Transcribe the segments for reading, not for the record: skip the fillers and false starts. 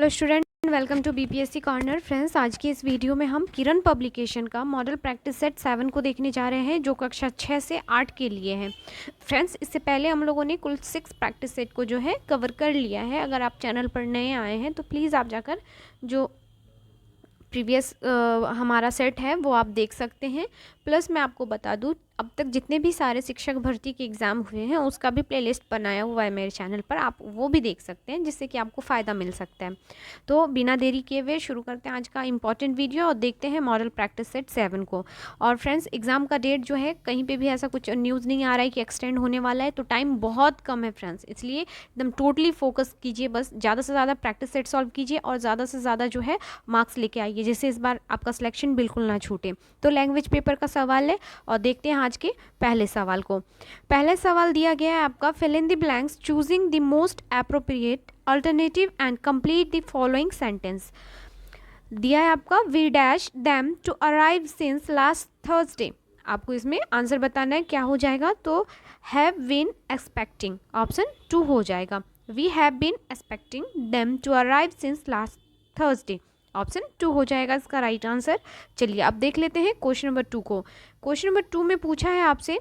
Hello student, welcome to BPSC corner. Friends, आज की इस वीडियो में हम किरण पब्लिकेशन का मॉडल प्रैक्टिस सेट 7 को देखने जा रहे हैं, जो कक्षा 6 से 8 के लिए है। फ्रेंड्स, इससे पहले हम लोगों ने कुल 6 प्रैक्टिस सेट को जो है कवर कर लिया है। अगर आप चैनल पर नए आए हैं तो प्लीज़ आप जाकर जो प्रीवियस हमारा सेट है वो आप देख सकते हैं। प्लस मैं आपको बता दूं, अब तक जितने भी सारे शिक्षक भर्ती के एग्ज़ाम हुए हैं उसका भी प्लेलिस्ट बनाया हुआ है मेरे चैनल पर, आप वो भी देख सकते हैं, जिससे कि आपको फ़ायदा मिल सकता है। तो बिना देरी किए हुए शुरू करते हैं आज का इंपॉर्टेंट वीडियो और देखते हैं मॉडल प्रैक्टिस सेट 7 को। और फ्रेंड्स, एग्ज़ाम का डेट जो है कहीं पर भी ऐसा कुछ न्यूज़ नहीं आ रहा है कि एक्सटेंड होने वाला है, तो टाइम बहुत कम है फ्रेंड्स, इसलिए एकदम टोटली फोकस कीजिए। बस ज़्यादा से ज़्यादा प्रैक्टिस सेट सॉल्व कीजिए और ज़्यादा से ज़्यादा जो है मार्क्स लेके आइए, जिससे इस बार आपका सिलेक्शन बिल्कुल ना छूटे। तो लैंग्वेज पेपर का सवाल है और देखते हैं आज के पहले सवाल को। पहले सवाल दिया गया है आपका, fill in the blanks choosing the most appropriate alternative and complete the following sentence. दिया है आपका, we dash them to arrive since last Thursday. आपको इसमें आंसर बताना है, क्या हो जाएगा? तो हैव बीन एक्सपेक्टिंग, ऑप्शन 2 हो जाएगा। We have been expecting them to arrive since last Thursday, option 2 हो जाएगा इसका राइट आंसर। चलिए अब देख लेते हैं क्वेश्चन नंबर 2 को। क्वेश्चन नंबर 2 में पूछा है आपसे,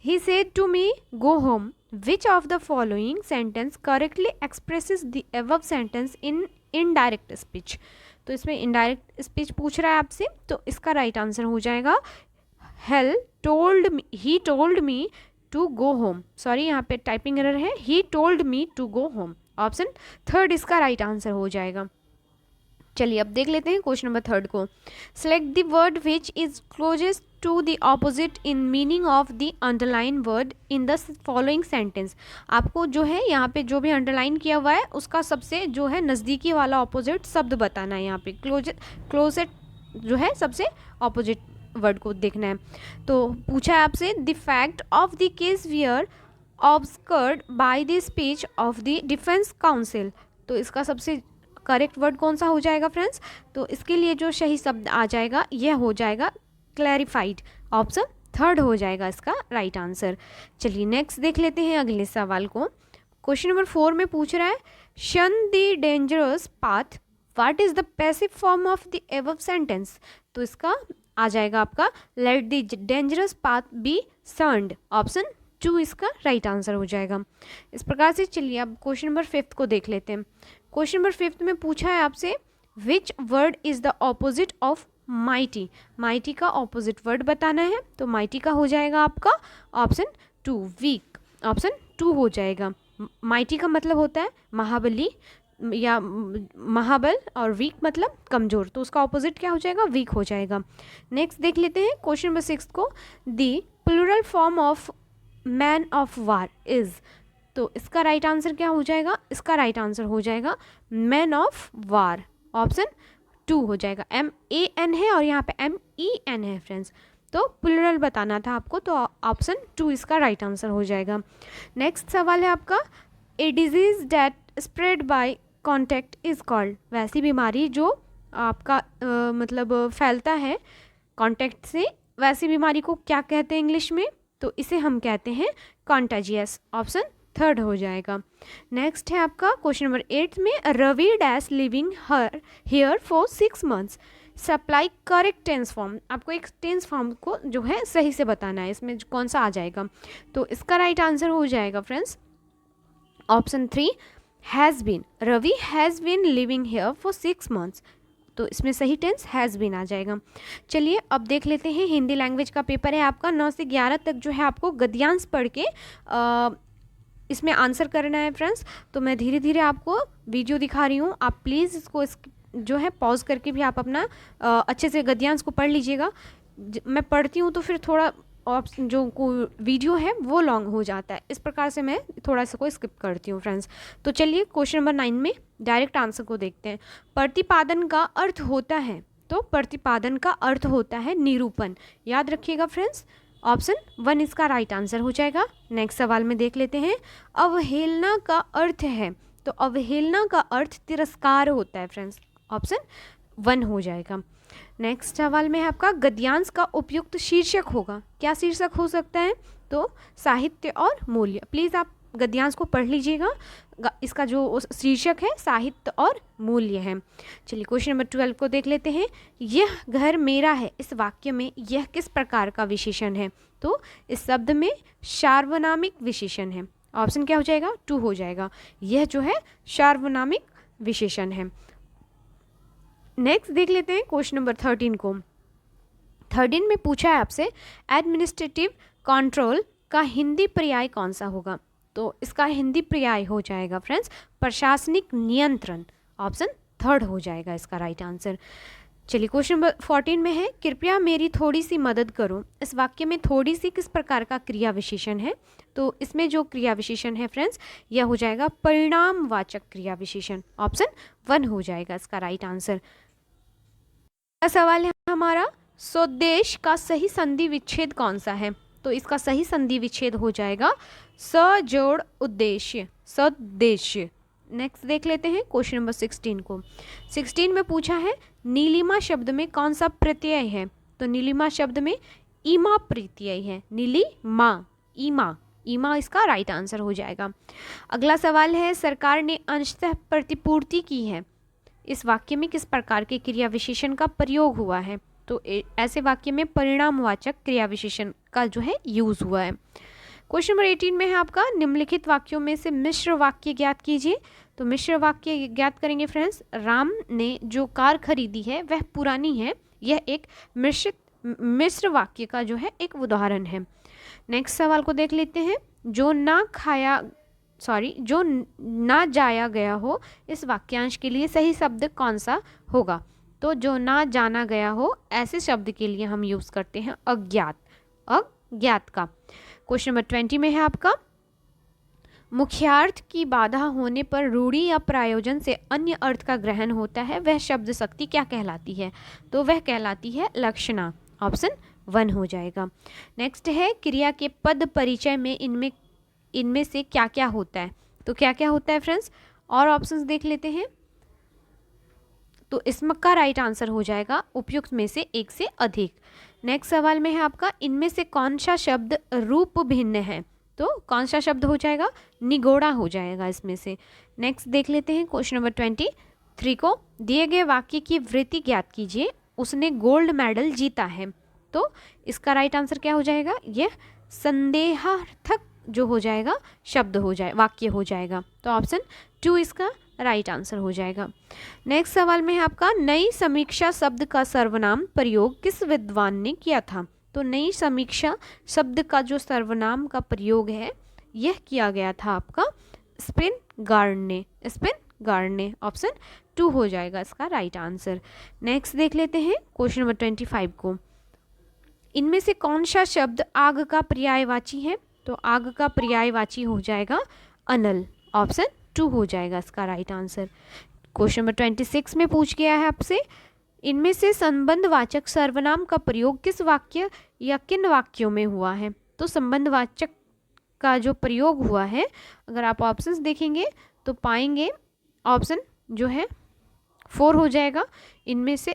he said to me go home, which of the following sentence correctly expresses the above sentence in indirect speech. तो इसमें इनडायरेक्ट स्पीच पूछ रहा है आपसे, तो इसका राइट आंसर हो जाएगा he told me to go home. Sorry, यहाँ पे टाइपिंग एरर है, he told me to go home, option 3 इसका राइट आंसर हो जाएगा। चलिए अब देख लेते हैं क्वेश्चन नंबर 3 को। Select the word which is closest to the opposite in meaning of the underlined word in the following sentence. आपको जो है यहाँ पे जो भी अंडरलाइन किया हुआ है उसका सबसे जो है नज़दीकी वाला ऑपोजिट शब्द बताना है। यहाँ पे क्लोजेस्ट जो है सबसे ऑपोजिट वर्ड को देखना है। तो पूछा है आपसे, the fact of the case were obscured by the speech of the defence counsel. तो इसका सबसे करेक्ट वर्ड कौन सा हो जाएगा फ्रेंड्स? तो इसके लिए जो सही शब्द आ जाएगा यह हो जाएगा क्लैरिफाइड, ऑप्शन 3 हो जाएगा इसका राइट आंसर। चलिए नेक्स्ट देख लेते हैं अगले सवाल को। क्वेश्चन नंबर 4 में पूछ रहा है, shun the dangerous path, what is the passive form of the above sentence. तो इसका आ जाएगा आपका, let the dangerous path be shunned, option 2 इसका राइट आंसर हो जाएगा। इस प्रकार से चलिए अब क्वेश्चन नंबर 5 को देख लेते हैं। क्वेश्चन नंबर 5 में पूछा है आपसे, which word is the opposite of mighty. Mighty का ऑपोजिट वर्ड बताना है, तो माइटी का हो जाएगा आपका ऑप्शन 2 वीक, ऑप्शन 2 हो जाएगा। माइटी का मतलब होता है महाबली या महाबल, और वीक मतलब कमज़ोर, तो उसका ऑपोजिट क्या हो जाएगा? वीक हो जाएगा। नेक्स्ट देख लेते हैं क्वेश्चन नंबर 6 को। The plural form of man of war is. तो इसका राइट आंसर क्या हो जाएगा? इसका राइट आंसर हो जाएगा मैन ऑफ वार, ऑप्शन 2 हो जाएगा। MAN है और यहाँ पे MEN है फ्रेंड्स, तो प्लूरल बताना था आपको, तो ऑप्शन 2 इसका राइट आंसर हो जाएगा। नेक्स्ट सवाल है आपका, a disease that spread by contact is called. वैसी बीमारी जो आपका मतलब फैलता है कॉन्टैक्ट से, वैसी बीमारी को क्या कहते हैं इंग्लिश में? तो इसे हम कहते हैं कॉन्टाजियस, ऑप्शन 3 हो जाएगा। नेक्स्ट है आपका क्वेश्चन नंबर 8 में, Ravi dash living here for 6 months, supply correct tense form. आपको एक टेंस फॉर्म को जो है सही से बताना है, इसमें कौन सा आ जाएगा? तो इसका राइट आंसर हो जाएगा friends option 3 has been. Ravi has been living here for 6 months, तो इसमें सही टेंस हैज़ बीन आ जाएगा। चलिए अब देख लेते हैं, हिंदी लैंग्वेज का पेपर है आपका, 9 से 11 तक जो है आपको गद्यांश पढ़ के इसमें आंसर करना है फ्रेंड्स। तो मैं धीरे धीरे आपको वीडियो दिखा रही हूँ, आप प्लीज़ इसको जो है पॉज करके भी आप अपना अच्छे से गद्यांश को पढ़ लीजिएगा। मैं पढ़ती हूँ तो फिर थोड़ा जो वीडियो है वो लॉन्ग हो जाता है, इस प्रकार से मैं थोड़ा सा को स्किप करती हूँ फ्रेंड्स। तो चलिए क्वेश्चन नंबर 9 में डायरेक्ट आंसर को देखते हैं। प्रतिपादन का अर्थ होता है, तो प्रतिपादन का अर्थ होता है निरूपण, याद रखिएगा फ्रेंड्स, ऑप्शन 1 इसका राइट आंसर हो जाएगा। नेक्स्ट सवाल में देख लेते हैं, अवहेलना का अर्थ है, तो अवहेलना का अर्थ तिरस्कार होता है फ्रेंड्स, ऑप्शन 1 हो जाएगा। नेक्स्ट सवाल में है आपका, गद्यांश का उपयुक्त शीर्षक होगा, क्या शीर्षक हो सकता है? तो साहित्य और मूल्य। प्लीज़ आप गद्यांश को पढ़ लीजिएगा, इसका जो शीर्षक है साहित्य और मूल्य है। चलिए क्वेश्चन नंबर 12 को देख लेते हैं। यह घर मेरा है, इस वाक्य में यह किस प्रकार का विशेषण है? तो इस शब्द में सार्वनामिक विशेषण है। ऑप्शन क्या हो जाएगा? 2 हो जाएगा। यह जो है सार्वनामिक विशेषण है। नेक्स्ट देख लेते हैं क्वेश्चन नंबर 13 को। 13 में पूछा है आपसे एडमिनिस्ट्रेटिव कंट्रोल का हिंदी पर्याय कौन सा होगा? तो इसका हिंदी पर्याय हो जाएगा फ्रेंड्स प्रशासनिक नियंत्रण। ऑप्शन 3 हो जाएगा इसका राइट आंसर। चलिए क्वेश्चन नंबर 14 में है, कृपया मेरी थोड़ी सी मदद करो। इस वाक्य में थोड़ी सी किस प्रकार का क्रिया विशेषण है? तो इसमें जो क्रिया विशेषण है फ्रेंड्स यह हो जाएगा परिणामवाचक क्रिया विशेषण। ऑप्शन 1 हो जाएगा इसका राइट आंसर। सवाल है हमारा, स्वदेश का सही संधि विच्छेद कौन सा है? तो इसका सही संधि विच्छेद हो जाएगा सजोड़ उद्देश्य, सद्देश्य। नेक्स्ट देख लेते हैं क्वेश्चन नंबर 16 को। 16 में पूछा है नीलिमा शब्द में कौन सा प्रत्यय है? तो नीलिमा शब्द में ईमा प्रत्यय है। नीलिमा, ईमा, ईमा इसका राइट आंसर हो जाएगा। अगला सवाल है, सरकार ने अंशतः प्रतिपूर्ति की है। इस वाक्य में किस प्रकार के क्रिया विशेषण का प्रयोग हुआ है? तो ऐसे वाक्य में परिणामवाचक क्रिया विशेषण का जो है यूज हुआ है। क्वेश्चन नंबर 18 में है आपका, निम्नलिखित वाक्यों में से मिश्र वाक्य ज्ञात कीजिए। तो मिश्र वाक्य ज्ञात करेंगे फ्रेंड्स। राम ने जो कार खरीदी है वह पुरानी है। यह एक मिश्र वाक्य का जो है एक उदाहरण है। नेक्स्ट सवाल को देख लेते हैं, जो ना जाया गया हो, इस वाक्यांश के लिए सही शब्द कौन सा होगा? तो जो ना जाना गया हो ऐसे शब्द के लिए हम यूज करते हैं अज्ञात, अज्ञात का। क्वेश्चन नंबर 20 में है आपका, मुख्यार्थ की बाधा होने पर रूढ़ि या प्रायोजन से अन्य अर्थ का ग्रहण होता है, वह शब्द शक्ति क्या कहलाती है? तो वह कहलाती है लक्षणा। ऑप्शन 1 हो जाएगा। नेक्स्ट है, क्रिया के पद परिचय में इनमें से क्या क्या होता है? तो क्या क्या होता है फ्रेंड्स? और ऑप्शंस देख लेते हैं। तो इसमें का राइट आंसर हो जाएगा उपयुक्त में से एक से अधिक। नेक्स्ट सवाल में है आपका, इनमें से कौन सा शब्द रूप भिन्न है? तो कौन सा शब्द हो जाएगा? निगोड़ा हो जाएगा इसमें से। नेक्स्ट देख लेते हैं क्वेश्चन नंबर 23 को। दिए गए वाक्य की वृत्ति ज्ञात कीजिए, उसने गोल्ड मेडल जीता है। तो इसका राइट आंसर क्या हो जाएगा? यह संदेहार्थक जो हो जाएगा शब्द हो जाए, वाक्य हो जाएगा। तो ऑप्शन 2 इसका राइट आंसर हो जाएगा। नेक्स्ट सवाल में है आपका, नई समीक्षा शब्द का सर्वनाम प्रयोग किस विद्वान ने किया था? तो नई समीक्षा शब्द का जो सर्वनाम का प्रयोग है यह किया गया था आपका स्पिनगार्ड ने, स्पिनगार्ड ने। ऑप्शन 2 हो जाएगा इसका राइट आंसर। नेक्स्ट देख लेते हैं क्वेश्चन नंबर 25 को। इनमें से कौन सा शब्द आग का पर्यायवाची है? तो आग का पर्यायवाची हो जाएगा अनल। ऑप्शन 2 हो जाएगा इसका राइट आंसर। क्वेश्चन नंबर 26 में पूछ गया है आपसे, इनमें से संबंधवाचक सर्वनाम का प्रयोग किस वाक्य या किन वाक्यों में हुआ है? तो संबंधवाचक का जो प्रयोग हुआ है, अगर आप ऑप्शंस देखेंगे तो पाएंगे ऑप्शन जो है 4 हो जाएगा। इनमें से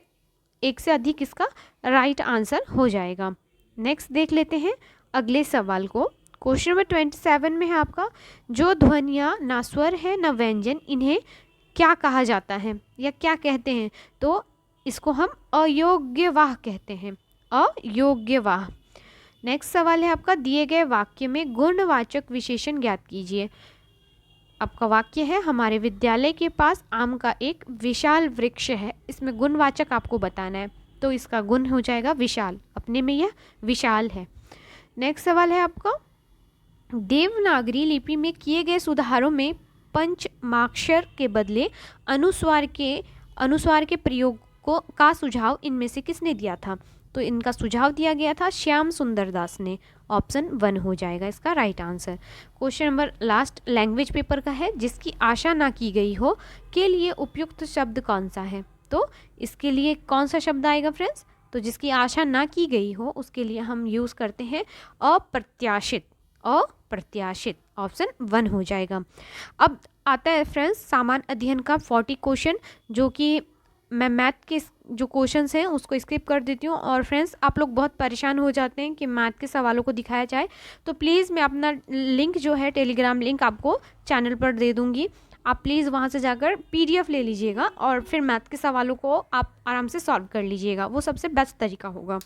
एक से अधिक इसका राइट आंसर हो जाएगा। नेक्स्ट देख लेते हैं अगले सवाल को। क्वेश्चन नंबर 27 में है आपका, जो ध्वनियाँ ना स्वर है न व्यंजन, इन्हें क्या कहा जाता है या क्या कहते हैं? तो इसको हम अयोग्यवाह कहते हैं, अयोग्यवाह। नेक्स्ट सवाल है आपका, दिए गए वाक्य में गुणवाचक विशेषण ज्ञात कीजिए। आपका वाक्य है, हमारे विद्यालय के पास आम का एक विशाल वृक्ष है। इसमें गुणवाचक आपको बताना है, तो इसका गुण हो जाएगा विशाल, अपने में यह विशाल है। नेक्स्ट सवाल है आपका, देवनागरी लिपि में किए गए सुधारों में पंचमाक्षर के बदले अनुस्वार के प्रयोग का सुझाव इनमें से किसने दिया था? तो इनका सुझाव दिया गया था श्याम सुंदर दास ने। ऑप्शन 1 हो जाएगा इसका right answer. Question number last language paper का है, जिसकी आशा ना की गई हो के लिए उपयुक्त शब्द कौन सा है? तो इसके लिए कौन सा शब्द आएगा फ्रेंड्स? तो जिसकी आशा ना की गई हो उसके लिए हम यूज करते हैं अप्रत्याशित, अप्रत्याशित। ऑप्शन 1 हो जाएगा। अब आता है फ्रेंड्स सामान्य अध्ययन का 40 क्वेश्चन, जो कि मैं मैथ के जो क्वेश्चंस हैं उसको स्किप कर देती हूँ। और फ्रेंड्स, आप लोग बहुत परेशान हो जाते हैं कि मैथ के सवालों को दिखाया जाए, तो प्लीज़ मैं अपना लिंक जो है, टेलीग्राम लिंक आपको चैनल पर दे दूँगी। आप प्लीज़ वहाँ से जाकर PDF ले लीजिएगा और फिर मैथ के सवालों को आप आराम से सॉल्व कर लीजिएगा, वो सबसे बेस्ट तरीका होगा।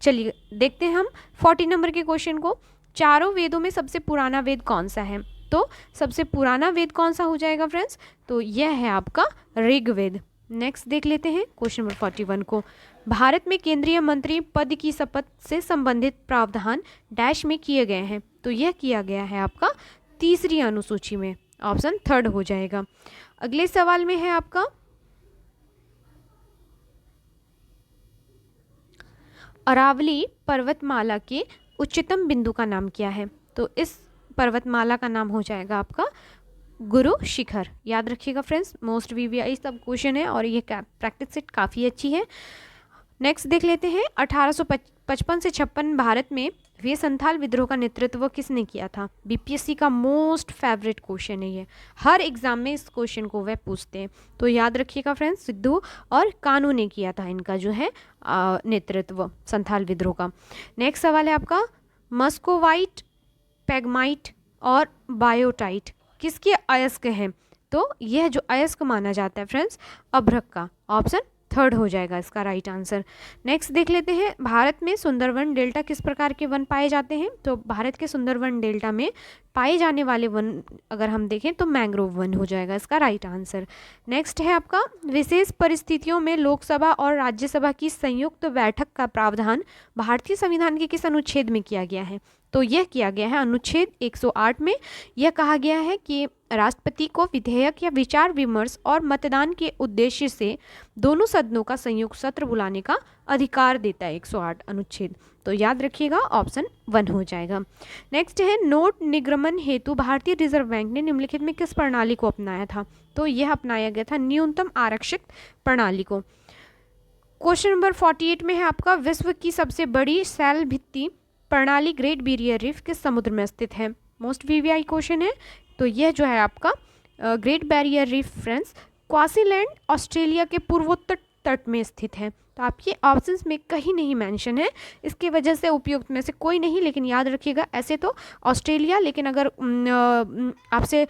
चलिए देखते हैं हम 40 नंबर के क्वेश्चन को। चारों वेदों में सबसे पुराना वेद कौन सा है? तो सबसे पुराना वेद कौन सा हो जाएगा फ्रेंड्स? तो यह है आपका ऋग्वेद। नेक्स्ट देख लेते हैं क्वेश्चन नंबर 41 को। भारत में केंद्रीय मंत्री पद की शपथ से संबंधित प्रावधान डैश में किए गए हैं? तो यह किया गया है आपका तीसरी अनुसूची में, ऑप्शन थर्ड हो जाएगा। अगले सवाल में है आपका अरावली पर्वतमाला के उच्चतम बिंदु का नाम क्या है? तो इस पर्वतमाला का नाम हो जाएगा आपका गुरु शिखर। याद रखिएगा फ्रेंड्स, मोस्ट VVI सब क्वेश्चन है और ये प्रैक्टिस सेट काफ़ी अच्छी है। नेक्स्ट देख लेते हैं 1855 से 56 भारत में हुए संथाल विद्रोह का नेतृत्व किसने किया था? BPSC का मोस्ट फेवरेट क्वेश्चन है ये, हर एग्जाम में इस क्वेश्चन को वह पूछते हैं। तो याद रखिएगा फ्रेंड्स, सिद्धू और कानू ने किया था इनका जो है नेतृत्व संथाल विद्रोह का। नेक्स्ट सवाल है आपका मस्कोवाइट, पैगमाइट और बायोटाइट किसके अयस्क हैं? तो यह जो अयस्क माना जाता है फ्रेंड्स, अभ्रक का, ऑप्शन थर्ड हो जाएगा इसका राइट आंसर। नेक्स्ट देख लेते हैं भारत में सुंदरवन डेल्टा किस प्रकार के वन पाए जाते हैं? तो भारत के सुंदरवन डेल्टा में पाए जाने वाले वन अगर हम देखें तो मैंग्रोव वन हो जाएगा इसका राइट आंसर। नेक्स्ट है आपका विशेष परिस्थितियों में लोकसभा और राज्यसभा की संयुक्त बैठक का प्रावधान भारतीय संविधान के किस अनुच्छेद में किया गया है? तो यह किया गया है अनुच्छेद 108 में। यह कहा गया है कि राष्ट्रपति को विधेयक या विचार विमर्श और मतदान के उद्देश्य से दोनों सदनों का संयुक्त सत्र बुलाने का अधिकार देता है 108 अनुच्छेद। तो याद रखिएगा ऑप्शन 1 हो जाएगा। नेक्स्ट है नोट निगमन हेतु भारतीय रिजर्व बैंक ने निम्नलिखित में किस प्रणाली को अपनाया था? तो यह अपनाया गया था न्यूनतम आरक्षित प्रणाली को। क्वेश्चन नंबर 48 में है आपका विश्व की सबसे बड़ी सैल भित्ति प्रणाली ग्रेट बैरियर रीफ किस समुद्र में स्थित है? मोस्ट VVI क्वेश्चन है। तो यह जो है आपका great barrier reef friends Queensland Australia के पूर्वोत्तर तट में स्थित है। तो आपके ऑप्शंस में कहीं नहीं मेंशन है, इसकी वजह से उपयुक्त में से कोई नहीं, लेकिन याद रखिएगा ऐसे तो ऑस्ट्रेलिया, लेकिन अगर आपसे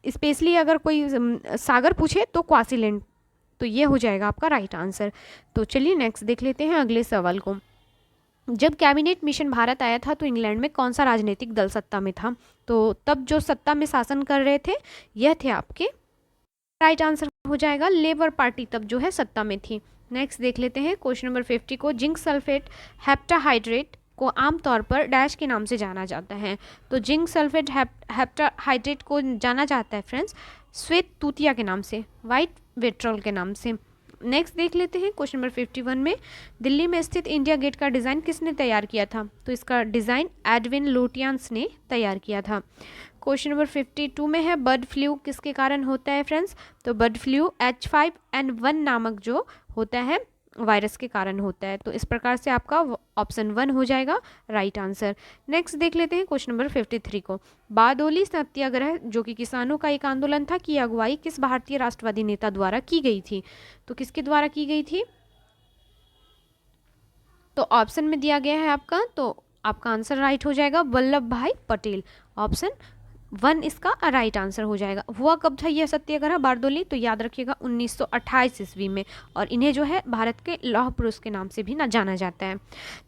स्पेशली अगर कोई सागर पूछे तो क्वासीलैंड, तो ये हो जाएगा आपका राइट आंसर। तो चलिए नेक्स्ट देख लेते हैं अगले सवाल को। जब कैबिनेट मिशन भारत आया था तो इंग्लैंड में कौन सा राजनीतिक दल सत्ता में था? तो तब जो सत्ता में शासन कर रहे थे यह थे आपके, राइट आंसर हो जाएगा लेबर पार्टी तब जो है सत्ता में थी। नेक्स्ट देख लेते हैं क्वेश्चन नंबर 50 को। जिंक सल्फेट हेप्टाहाइड्रेट को आमतौर पर डैश के नाम से जाना जाता है? तो जिंक सल्फेट हेप्टाहाइड्रेट को जाना जाता है फ्रेंड्स श्वेत तूतिया के नाम से, वाइट विट्रोल के नाम से। नेक्स्ट देख लेते हैं क्वेश्चन नंबर 51 में दिल्ली में स्थित इंडिया गेट का डिज़ाइन किसने तैयार किया था? तो इसका डिज़ाइन एडविन लुटियंस ने तैयार किया था। क्वेश्चन नंबर 52 में है बर्ड फ्लू किसके कारण होता है फ्रेंड्स? तो बर्ड फ्लू H5N1 नामक जो होता है वायरस के कारण होता है। तो इस प्रकार से आपका ऑप्शन 1 हो जाएगा राइट आंसर। नेक्स्ट देख लेते हैं क्वेश्चन नंबर 53 को। बारदोली सत्याग्रह जो कि किसानों का एक आंदोलन था की अगुवाई किस भारतीय राष्ट्रवादी नेता द्वारा की गई थी? तो किसके द्वारा की गई थी? तो ऑप्शन में दिया गया है आपका, तो आपका आंसर राइट हो जाएगा वल्लभ भाई पटेल। ऑप्शन 1 इसका राइट आंसर हो जाएगा। हुआ कब था यह सत्याग्रह बारदोली? तो याद रखिएगा 1928 ईस्वी में, और इन्हें जो है भारत के लौह पुरुष के नाम से भी ना जाना जाता है।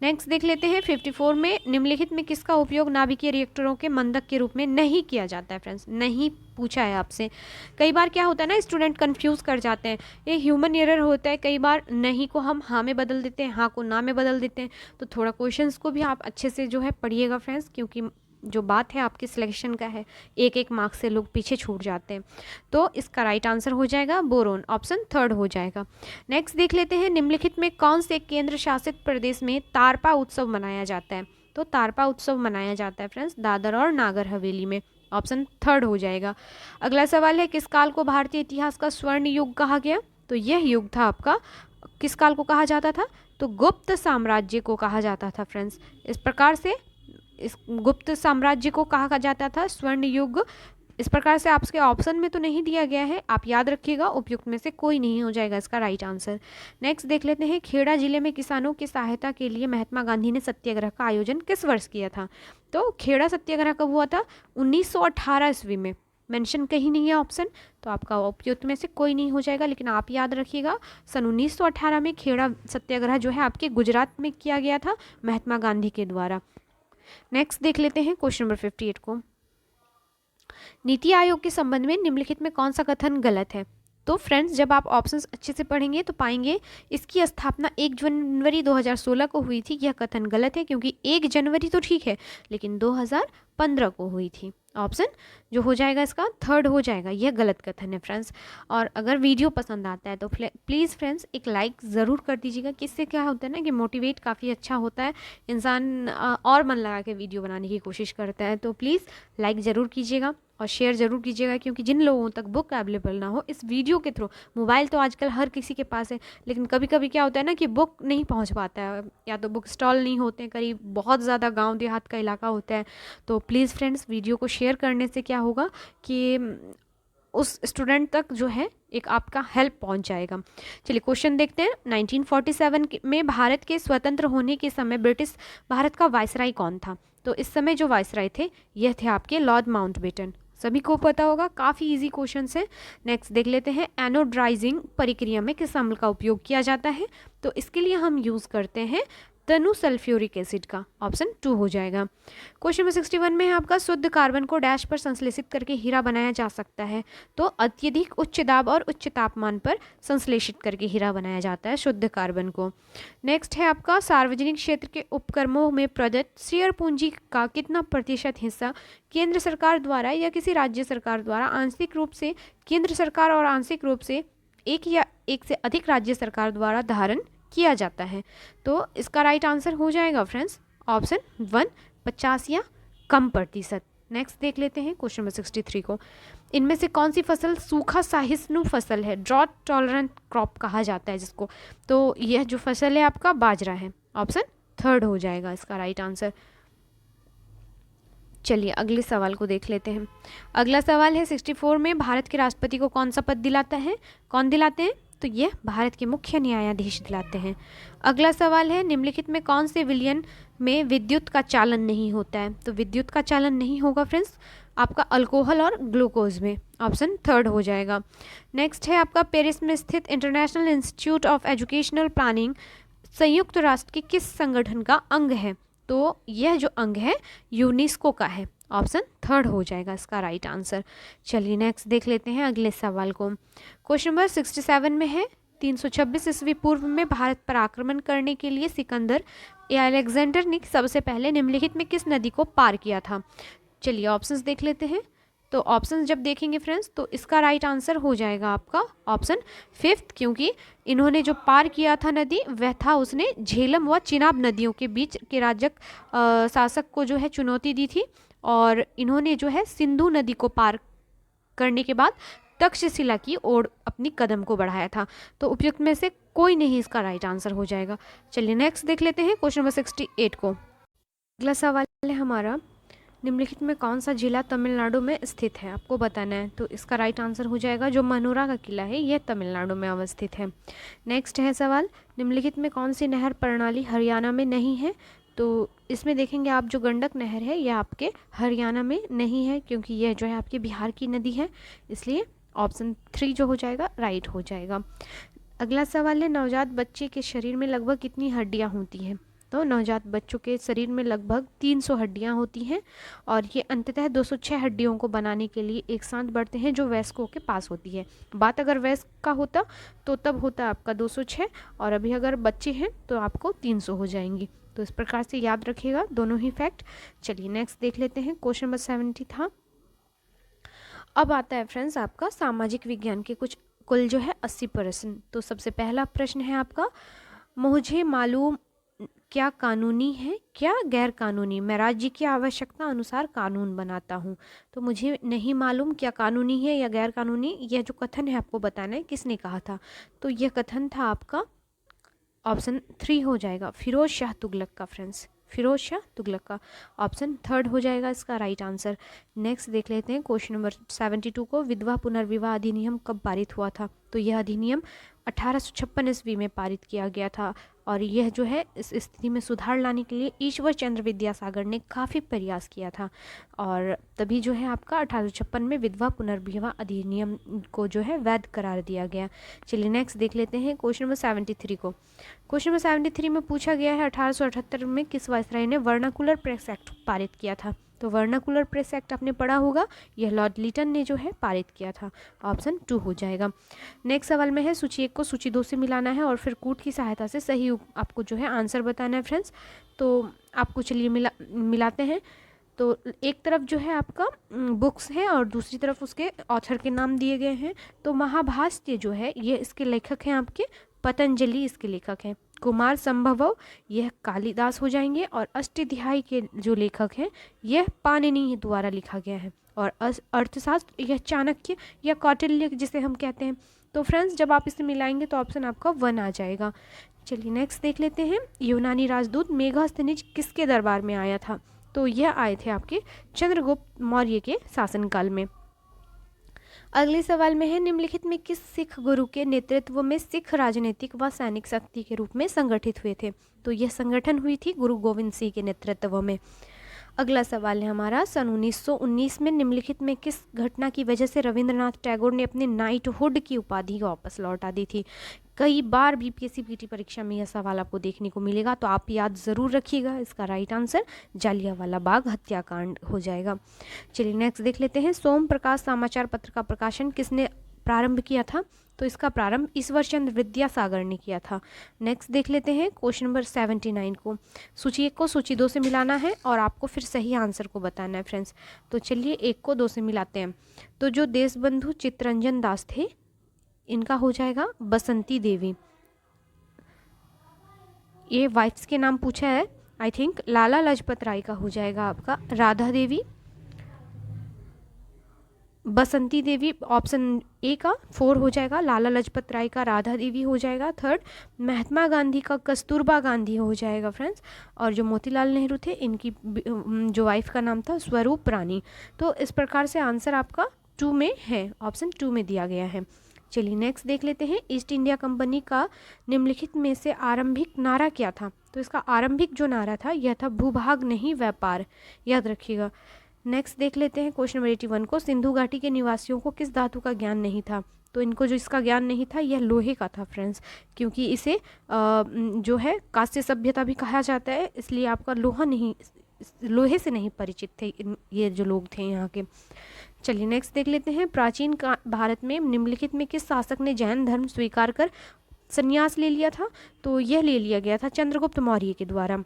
नेक्स्ट देख लेते हैं 54 में निम्नलिखित में किसका उपयोग नाभिकीय रिएक्टरों के मंदक के रूप में नहीं किया जाता है फ्रेंड्स? नहीं पूछा है आपसे। कई बार क्या होता है ना, स्टूडेंट कंफ्यूज कर जाते हैं, ये ह्यूमन एरर होता है। कई बार नहीं को हम हाँ में बदल देते हैं, हाँ को ना में बदल देते हैं। तो थोड़ा क्वेश्चंस को भी आप अच्छे से जो है पढ़िएगा फ्रेंड्स, क्योंकि जो बात है आपके सिलेक्शन का है, एक एक मार्क्स से लोग पीछे छूट जाते हैं। तो इसका राइट आंसर हो जाएगा बोरोन, ऑप्शन 3 हो जाएगा। नेक्स्ट देख लेते हैं निम्नलिखित में कौन से केंद्र शासित प्रदेश में तारपा उत्सव मनाया जाता है? तो तारपा उत्सव मनाया जाता है फ्रेंड्स दादर और नागर हवेली में, ऑप्शन 3 हो जाएगा। अगला सवाल है किस काल को भारतीय इतिहास का स्वर्ण युग कहा गया? तो यह युग था आपका, किस काल को कहा जाता था? तो गुप्त साम्राज्य को कहा जाता था फ्रेंड्स। इस प्रकार से इस गुप्त साम्राज्य को कहा जाता था स्वर्ण युग इस प्रकार से आपके ऑप्शन में तो नहीं दिया गया है, आप याद रखिएगा, उपयुक्त में से कोई नहीं हो जाएगा इसका राइट आंसर। नेक्स्ट देख लेते हैं, खेड़ा जिले में किसानों की सहायता के लिए महात्मा गांधी ने सत्याग्रह का आयोजन किस वर्ष किया था? तो खेड़ा सत्याग्रह कब हुआ था? 1918 ईस्वी में। मेंशन कहीं नहीं है ऑप्शन, तो आपका उपयुक्त में से कोई नहीं हो जाएगा, लेकिन आप याद रखिएगा सन 1918 में खेड़ा सत्याग्रह जो है आपके गुजरात में किया गया था महात्मा गांधी के द्वारा। नेक्स्ट देख लेते हैं क्वेश्चन नंबर 58 को। नीति आयोग के संबंध में निम्नलिखित में कौन सा कथन गलत है? तो फ्रेंड्स, जब आप ऑप्शंस अच्छे से पढ़ेंगे तो पाएंगे इसकी स्थापना 1 जनवरी 2016 को हुई थी। यह कथन गलत है, क्योंकि 1 जनवरी तो ठीक है, लेकिन 2015 को हुई थी। ऑप्शन जो हो जाएगा इसका थर्ड हो जाएगा, यह गलत कथन है फ्रेंड्स। और अगर वीडियो पसंद आता है तो प्लीज़ फ्रेंड्स एक लाइक ज़रूर कर दीजिएगा, किससे क्या होता है ना कि मोटिवेट काफ़ी अच्छा होता है, इंसान और मन लगा के वीडियो बनाने की कोशिश करता है। तो प्लीज़ लाइक ज़रूर कीजिएगा और शेयर ज़रूर कीजिएगा, क्योंकि जिन लोगों तक बुक अवेलेबल ना हो इस वीडियो के थ्रू, मोबाइल तो आजकल हर किसी के पास है, लेकिन कभी कभी क्या होता है ना कि बुक नहीं पहुंच पाता है, या तो बुक स्टॉल नहीं होते हैं, करीब बहुत ज़्यादा गांव देहात का इलाका होता है। तो प्लीज़ फ्रेंड्स वीडियो को शेयर करने से क्या होगा कि उस स्टूडेंट तक जो है एक आपका हेल्प पहुंच जाएगा। चलिए क्वेश्चन देखते हैं। 1947 में भारत के स्वतंत्र होने के समय ब्रिटिश भारत का वायसराय कौन था? तो इस समय जो वायसराय थे यह थे आपके लॉर्ड माउंटबेटन। सभी को पता होगा, काफ़ी इजी क्वेश्चन है। नेक्स्ट देख लेते हैं, एनोड्राइजिंग प्रक्रिया में किस अम्ल का उपयोग किया जाता है? तो इसके लिए हम यूज़ करते हैं तनु सल्फ्यूरिक एसिड का। ऑप्शन 2 हो जाएगा। क्वेश्चन नंबर 61 में है आपका, शुद्ध कार्बन को डैश पर संश्लेषित करके हीरा बनाया जा सकता है? तो अत्यधिक उच्च दाब और उच्च तापमान पर संश्लेषित करके हीरा बनाया जाता है शुद्ध कार्बन को। नेक्स्ट है आपका, सार्वजनिक क्षेत्र के उपक्रमों में प्रदत्त शेयर पूंजी का कितना प्रतिशत हिस्सा केंद्र सरकार द्वारा या किसी राज्य सरकार द्वारा आंशिक रूप से केंद्र सरकार और आंशिक रूप से एक या एक से अधिक राज्य सरकार द्वारा धारण किया जाता है? तो इसका राइट आंसर हो जाएगा फ्रेंड्स ऑप्शन 1, 50 या कम प्रतिशत। नेक्स्ट देख लेते हैं क्वेश्चन नंबर 63 को। इनमें से कौन सी फसल सूखा सहिष्णु फसल है? ड्रॉट टॉलरेंट क्रॉप कहा जाता है जिसको। तो यह जो फसल है आपका बाजरा है। ऑप्शन 3 हो जाएगा इसका राइट आंसर। चलिए अगले सवाल को देख लेते हैं। अगला सवाल है, 64 में भारत के राष्ट्रपति को कौन सा पद दिलाता है? कौन दिलाते हैं? तो यह भारत के मुख्य न्यायाधीश दिलाते हैं। अगला सवाल है, निम्नलिखित में कौन से विलयन में विद्युत का चालन नहीं होता है? तो विद्युत का चालन नहीं होगा फ्रेंड्स आपका अल्कोहल और ग्लूकोज में। ऑप्शन 3 हो जाएगा। नेक्स्ट है आपका, पेरिस में स्थित international institute of educational planning संयुक्त राष्ट्र के किस संगठन का अंग है? तो यह जो अंग है यूनेस्को का है। ऑप्शन 3 हो जाएगा इसका राइट आंसर। चलिए नेक्स्ट देख लेते हैं अगले सवाल को। क्वेश्चन नंबर 67 में है, 326 ईस्वी पूर्व में भारत पर आक्रमण करने के लिए सिकंदर या अलेक्जेंडर ने सबसे पहले निम्नलिखित में किस नदी को पार किया था? चलिए ऑप्शंस देख लेते हैं। तो ऑप्शंस जब देखेंगे फ्रेंड्स तो इसका राइट आंसर हो जाएगा आपका ऑप्शन 5, क्योंकि इन्होंने जो पार किया था नदी वह था, उसने झेलम व चिनाब नदियों के बीच के राजक शासक को जो है चुनौती दी थी, और इन्होंने जो है सिंधु नदी को पार करने के बाद तक्षशिला की ओर अपनी कदम को बढ़ाया था। तो उपयुक्त में से कोई नहीं इसका राइट आंसर हो जाएगा। चलिए नेक्स्ट देख लेते हैं क्वेश्चन नंबर 68 को। अगला सवाल है हमारा, निम्नलिखित में कौन सा जिला तमिलनाडु में स्थित है? आपको बताना है। तो इसका राइट आंसर हो जाएगा जो मनोरा का किला है यह तमिलनाडु में अवस्थित है। नेक्स्ट है सवाल, निम्नलिखित में कौन सी नहर प्रणाली हरियाणा में नहीं है? तो इसमें देखेंगे आप जो गंडक नहर है यह आपके हरियाणा में नहीं है, क्योंकि यह जो है आपके बिहार की नदी है, इसलिए ऑप्शन 3 जो हो जाएगा राइट हो जाएगा। अगला सवाल है, नवजात बच्चे के शरीर में लगभग कितनी हड्डियां होती हैं? तो नवजात बच्चों के शरीर में लगभग 300 हड्डियां होती हैं, और ये अंततः 206 हड्डियों को बनाने के लिए एक साथ बढ़ते हैं जो वयस्कों के पास होती है। बात अगर वयस्क का होता तो तब होता आपका 206, और अभी अगर बच्चे हैं तो आपको 300 हो जाएंगी। तो इस प्रकार से याद रखिएगा दोनों ही फैक्ट। चलिए नेक्स्ट देख लेते हैं। क्वेश्चन नंबर 70 था। अब आता है फ्रेंड्स आपका सामाजिक विज्ञान के कुछ कुल जो है 80 प्रश्न। तो सबसे पहला प्रश्न है आपका, मुझे मालूम क्या कानूनी है क्या गैर कानूनी? मैं राज्य की आवश्यकता अनुसार कानून बनाता हूँ। तो मुझे नहीं मालूम क्या कानूनी है या गैर कानूनी, यह जो कथन है आपको बताना है किसने कहा था। तो यह कथन था आपका ऑप्शन 3 हो जाएगा, फिरोज शाह तुगलक का फ्रेंड्स। फिरोज शाह तुगलक का। ऑप्शन थर्ड हो जाएगा इसका राइट आंसर। नेक्स्ट देख लेते हैं क्वेश्चन नंबर 72 को। विधवा पुनर्विवाह अधिनियम कब पारित हुआ था? तो यह अधिनियम 1856 ईस्वी में पारित किया गया था और यह जो है इस स्थिति में सुधार लाने के लिए ईश्वर चंद्र विद्यासागर ने काफ़ी प्रयास किया था और तभी जो है आपका 1856 में विधवा पुनर्विवाह अधिनियम को जो है वैध करार दिया गया। चलिए नेक्स्ट देख लेते हैं क्वेश्चन नंबर 73 को। क्वेश्चन नंबर 73 में पूछा गया है 1878 में किस वायसराय ने वर्नाकुलर प्रेस एक्ट पारित किया था? तो वर्नाकुलर प्रेस एक्ट आपने पढ़ा होगा, यह लॉर्ड लिटन ने जो है पारित किया था। ऑप्शन 2 हो जाएगा। नेक्स्ट सवाल में है सूची 1 को सूची 2 से मिलाना है और फिर कूट की सहायता से सही आपको जो है आंसर बताना है फ्रेंड्स। तो आपको चलिए मिलाते हैं। तो एक तरफ जो है आपका बुक्स है और दूसरी तरफ उसके ऑथर के नाम दिए गए हैं। तो महाभाष्य जो है ये इसके लेखक हैं आपके पतंजलि, इसके लेखक हैं। कुमार संभव यह कालिदास हो जाएंगे और अष्टाध्यायी के जो लेखक हैं यह पाणिनि द्वारा लिखा गया है और अर्थशास्त्र यह चाणक्य या कौटिल्य जिसे हम कहते हैं। तो फ्रेंड्स जब आप इसे मिलाएंगे तो ऑप्शन आपका 1 आ जाएगा। चलिए नेक्स्ट देख लेते हैं। यूनानी राजदूत मेगास्थनीज किसके दरबार में आया था? तो यह आए थे आपके चंद्रगुप्त मौर्य के शासनकाल में। अगले सवाल में है निम्नलिखित में किस सिख गुरु के नेतृत्व में सिख राजनीतिक व सैनिक शक्ति के रूप में संगठित हुए थे? तो यह संगठन हुई थी गुरु गोविंद सिंह के नेतृत्व में। अगला सवाल है हमारा सन 1919 में निम्नलिखित में किस घटना की वजह से रविंद्रनाथ टैगोर ने अपने नाइटहुड की उपाधि वापस लौटा दी थी? कई बार बीपीएससी पीटी परीक्षा में यह सवाल आपको देखने को मिलेगा, तो आप याद ज़रूर रखिएगा। इसका राइट आंसर जालियांवाला बाग हत्याकांड हो जाएगा। चलिए नेक्स्ट देख लेते हैं। सोम प्रकाश समाचार पत्र का प्रकाशन किसने प्रारंभ किया था? तो इसका प्रारंभ ईश्वर चंद्र विद्यासागर ने किया था। नेक्स्ट देख लेते हैं क्वेश्चन नंबर 79 को। सूची 1 को सूची 2 से मिलाना है और आपको फिर सही आंसर को बताना है फ्रेंड्स। तो चलिए 1 को 2 से मिलाते हैं। तो जो देशबंधु चित्तरंजन दास थे इनका हो जाएगा बसंती देवी। ये वाइफ्स के नाम पूछा है, आई थिंक लाला लाजपत राय का हो जाएगा आपका राधा देवी। बसंती देवी ऑप्शन ए का 4 हो जाएगा। लाला लाजपत राय का राधा देवी हो जाएगा 3rd। महात्मा गांधी का कस्तूरबा गांधी हो जाएगा फ्रेंड्स। और जो मोतीलाल नेहरू थे इनकी जो वाइफ का नाम था स्वरूप रानी। तो इस प्रकार से आंसर आपका 2 में है, ऑप्शन 2 में दिया गया है। चलिए नेक्स्ट देख लेते हैं। ईस्ट इंडिया कंपनी का निम्नलिखित में से आरंभिक नारा क्या था? तो इसका आरंभिक जो नारा था यह था भूभाग नहीं व्यापार, याद रखिएगा। नेक्स्ट देख लेते हैं क्वेश्चन नंबर 81 को। सिंधु घाटी के निवासियों को किस धातु का ज्ञान नहीं था? तो इनको जो इसका ज्ञान नहीं था यह लोहे का था फ्रेंड्स, क्योंकि इसे जो है कांस्य सभ्यता भी कहा जाता है, इसलिए आपका लोहे से नहीं परिचित थे ये जो लोग थे यहाँ के। चलिए नेक्स्ट देख लेते हैं। प्राचीन भारत में निम्नलिखित में किस शासक ने जैन धर्म स्वीकार कर संन्यास ले लिया था? तो यह ले लिया गया था चंद्रगुप्त मौर्य के द्वारा।